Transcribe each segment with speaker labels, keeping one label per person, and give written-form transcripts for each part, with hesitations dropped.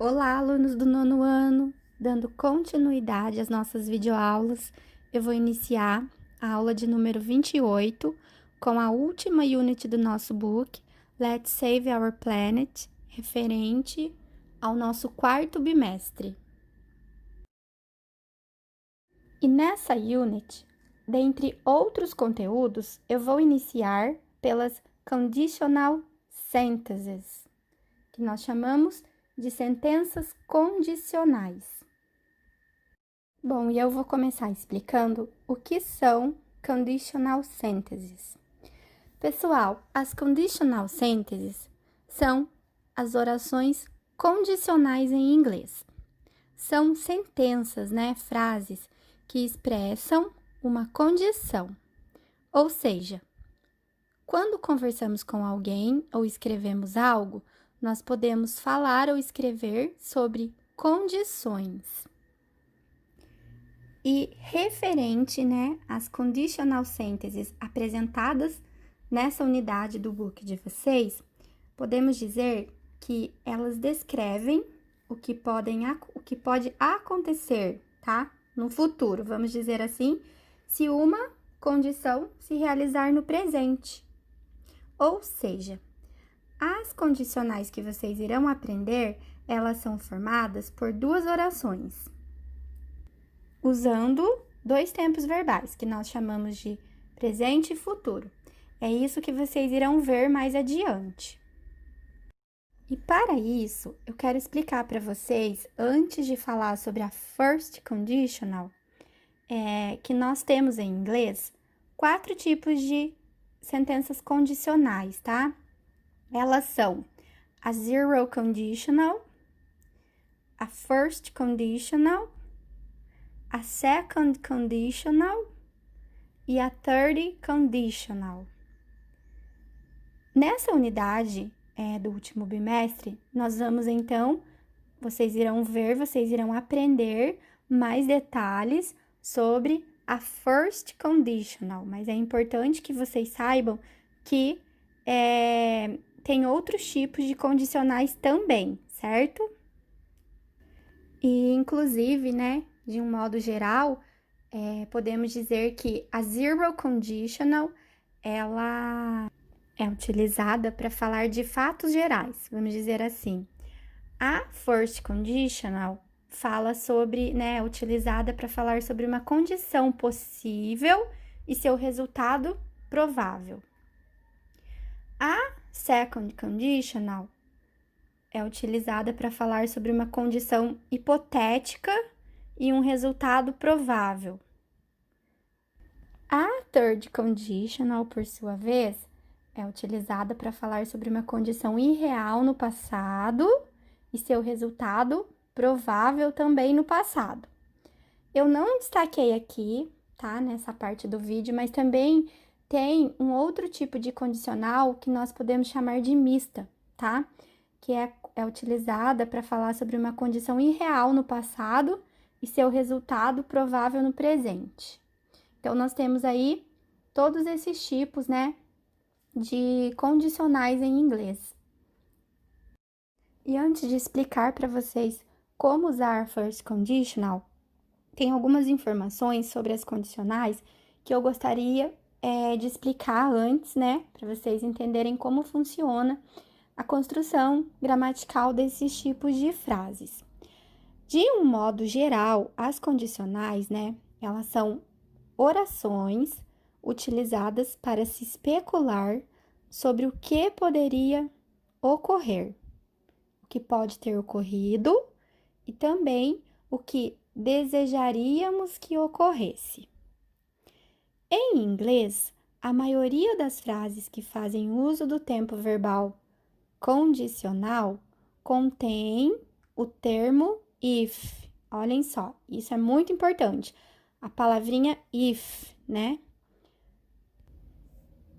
Speaker 1: Olá, alunos do nono ano! Dando continuidade às nossas videoaulas, eu vou iniciar a aula de número 28 com a última unit do nosso book, Let's Save Our Planet, referente ao nosso quarto bimestre. E nessa unit, dentre outros conteúdos, eu vou iniciar pelas conditional sentences, que nós chamamos de sentenças condicionais. Bom, e eu vou começar explicando o que são conditional sentences. Pessoal, as conditional sentences são as orações condicionais em inglês. São sentenças, frases que expressam uma condição. Ou seja, quando conversamos com alguém ou escrevemos algo, nós podemos falar ou escrever sobre condições. E referente, às conditional sentences apresentadas nessa unidade do book de vocês, podemos dizer que elas descrevem o que pode acontecer, tá? No futuro, vamos dizer assim, se uma condição se realizar no presente. Ou seja, as condicionais que vocês irão aprender, elas são formadas por duas orações, usando dois tempos verbais, que nós chamamos de presente e futuro. É isso que vocês irão ver mais adiante. E para isso, eu quero explicar para vocês, antes de falar sobre a first conditional, que nós temos em inglês 4 tipos de sentenças condicionais, tá? Elas são a zero conditional, a first conditional, a second conditional e a third conditional. Nessa unidade do último bimestre, nós vamos então, vocês irão aprender mais detalhes sobre a first conditional, mas é importante que vocês saibam que tem outros tipos de condicionais também, certo? E, inclusive, de um modo geral, podemos dizer que a zero conditional, ela é utilizada para falar de fatos gerais, vamos dizer assim. A first conditional fala sobre, é utilizada para falar sobre uma condição possível e seu resultado provável. A second conditional é utilizada para falar sobre uma condição hipotética e um resultado provável. A third conditional, por sua vez, é utilizada para falar sobre uma condição irreal no passado e seu resultado provável também no passado. Eu não destaquei aqui, tá, nessa parte do vídeo, mas também tem um outro tipo de condicional que nós podemos chamar de mista, tá? Que é utilizada para falar sobre uma condição irreal no passado e seu resultado provável no presente. Então, nós temos aí todos esses tipos, de condicionais em inglês. E antes de explicar para vocês como usar a first conditional, tem algumas informações sobre as condicionais que eu gostaria de explicar antes, para vocês entenderem como funciona a construção gramatical desses tipos de frases. De um modo geral, as condicionais, elas são orações utilizadas para se especular sobre o que poderia ocorrer, o que pode ter ocorrido e também o que desejaríamos que ocorresse. Em inglês, a maioria das frases que fazem uso do tempo verbal condicional contém o termo if. Olhem só, isso é muito importante. A palavrinha if,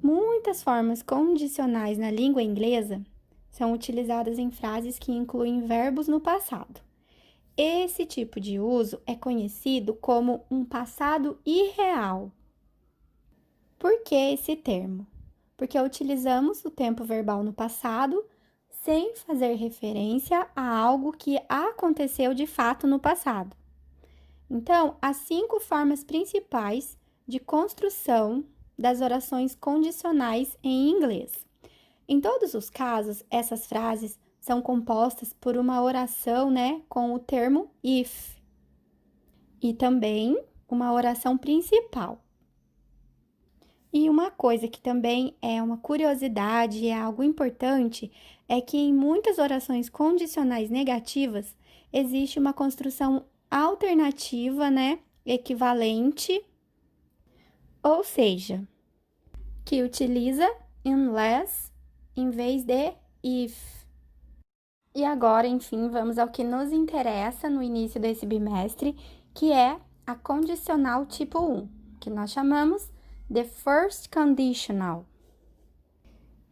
Speaker 1: Muitas formas condicionais na língua inglesa são utilizadas em frases que incluem verbos no passado. Esse tipo de uso é conhecido como um passado irreal. Por que esse termo? Porque utilizamos o tempo verbal no passado sem fazer referência a algo que aconteceu de fato no passado. Então, há 5 formas principais de construção das orações condicionais em inglês. Em todos os casos, essas frases são compostas por uma oração, né, com o termo if. E também uma oração principal. E uma coisa que também é uma curiosidade, é algo importante, é que em muitas orações condicionais negativas existe uma construção alternativa, né, equivalente, ou seja, que utiliza unless em vez de if. E agora, enfim, vamos ao que nos interessa no início desse bimestre, que é a condicional tipo 1, que nós chamamos de first conditional.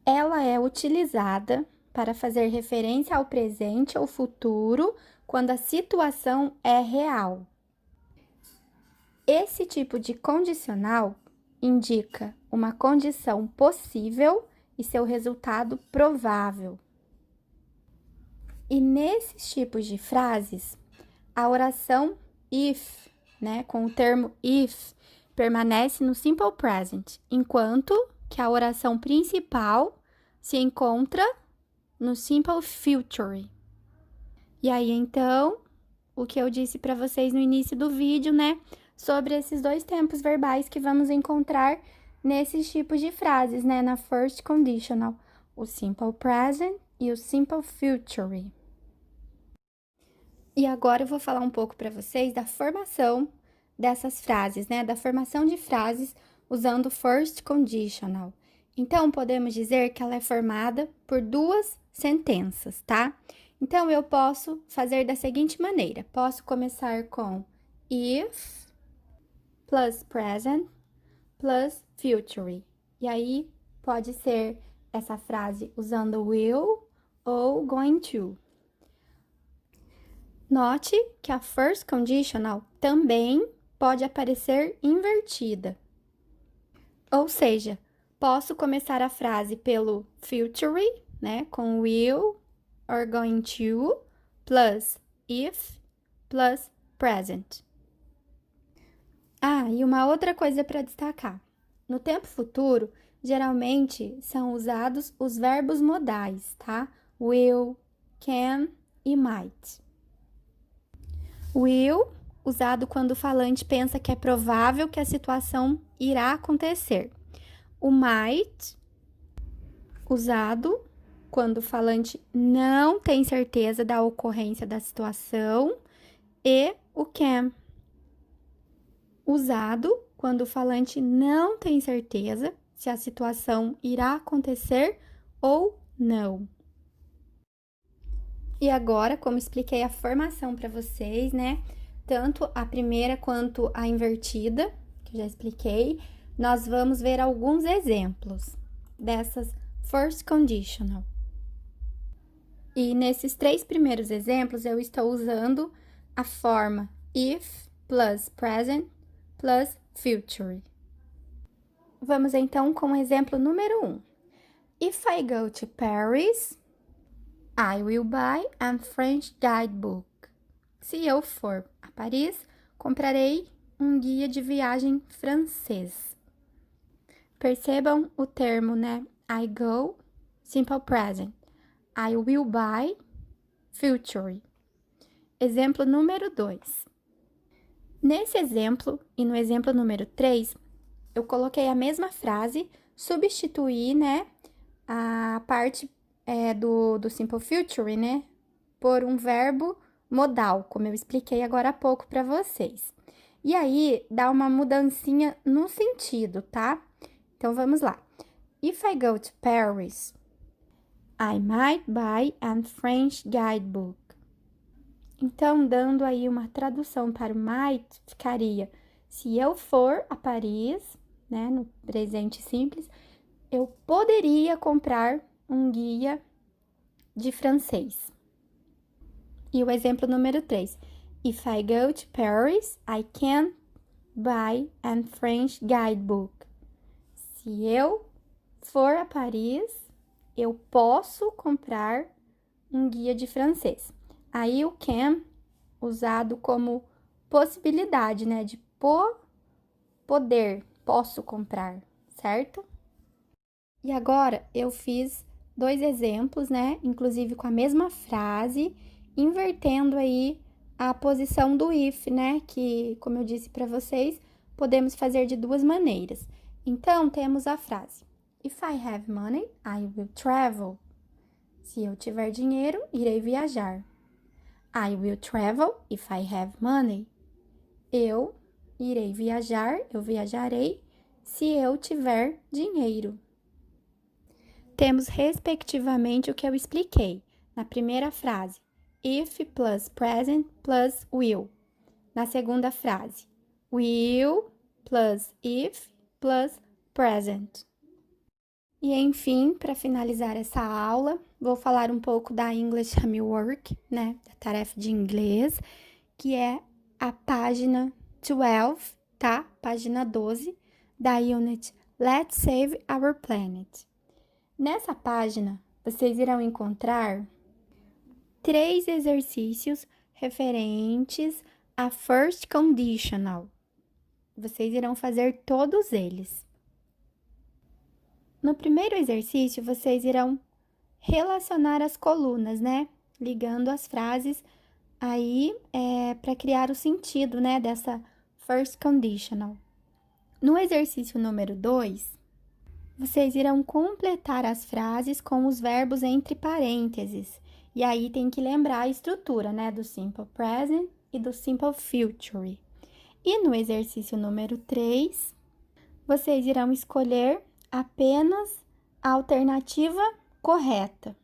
Speaker 1: Ela é utilizada para fazer referência ao presente ou futuro quando a situação é real. Esse tipo de condicional indica uma condição possível e seu resultado provável. E nesses tipos de frases, a oração if, né, com o termo if, permanece no simple present, enquanto que a oração principal se encontra no simple future. E aí, então, o que eu disse para vocês no início do vídeo, né, sobre esses 2 tempos verbais que vamos encontrar nesses tipos de frases, né, na first conditional, o simple present e o simple future. E agora eu vou falar um pouco para vocês da formação dessas frases, né, da formação de frases usando first conditional. Então, podemos dizer que ela é formada por 2 sentenças, tá? Então, eu posso fazer da seguinte maneira. Posso começar com if plus present plus future. E aí, pode ser essa frase usando will ou going to. Note que a first conditional também pode aparecer invertida. Ou seja, posso começar a frase pelo future, né, com will or going to, plus if, plus present. Ah, e uma outra coisa para destacar. No tempo futuro, geralmente são usados os verbos modais, tá? Will, can e might. Will, usado quando o falante pensa que é provável que a situação irá acontecer. O might, usado quando o falante não tem certeza da ocorrência da situação. E o can, usado quando o falante não tem certeza se a situação irá acontecer ou não. E agora, como expliquei a formação para vocês, né? Tanto a primeira quanto a invertida, que eu já expliquei, nós vamos ver alguns exemplos dessas first conditional. E nesses 3 primeiros exemplos, eu estou usando a forma if plus present plus future. Vamos então com o exemplo número 1. If I go to Paris, I will buy a French guidebook. Se eu for a Paris, comprarei um guia de viagem francês. Percebam o termo, né? I go, simple present. I will buy, future. Exemplo número 2. Nesse exemplo e no exemplo número 3, eu coloquei a mesma frase, substituí, né, a parte do simple future, né, por um verbo modal, como eu expliquei agora há pouco para vocês. E aí, dá uma mudancinha no sentido, tá? Então, vamos lá. If I go to Paris, I might buy a French guidebook. Então, dando aí uma tradução para o might, ficaria: se eu for a Paris, né, no presente simples, eu poderia comprar um guia de francês. E o exemplo número 3. If I go to Paris, I can buy a French guidebook. Se eu for a Paris, eu posso comprar um guia de francês. Aí o can, usado como possibilidade, né? De poder, posso comprar, certo? E agora eu fiz 2 exemplos, né? Inclusive com a mesma frase, invertendo aí a posição do if, né? Que, como eu disse para vocês, podemos fazer de 2 maneiras. Então, temos a frase: If I have money, I will travel. Se eu tiver dinheiro, irei viajar. I will travel if I have money. Eu irei viajar, eu viajarei se eu tiver dinheiro. Temos, respectivamente, o que eu expliquei. Na primeira frase, if plus present plus will. Na segunda frase, will plus if plus present. E, enfim, para finalizar essa aula, vou falar um pouco da English Homework, né? Da tarefa de inglês, que é a página 12, tá? Página 12 da unit Let's Save Our Planet. Nessa página, vocês irão encontrar 3 exercícios referentes a First Conditional. Vocês irão fazer todos eles. No primeiro exercício, vocês irão relacionar as colunas, né? Ligando as frases aí para criar o sentido, né? Dessa First Conditional. No exercício número 2, vocês irão completar as frases com os verbos entre parênteses. E aí tem que lembrar a estrutura, né? Do Simple Present e do Simple Future. E no exercício número 3, vocês irão escolher apenas a alternativa correta.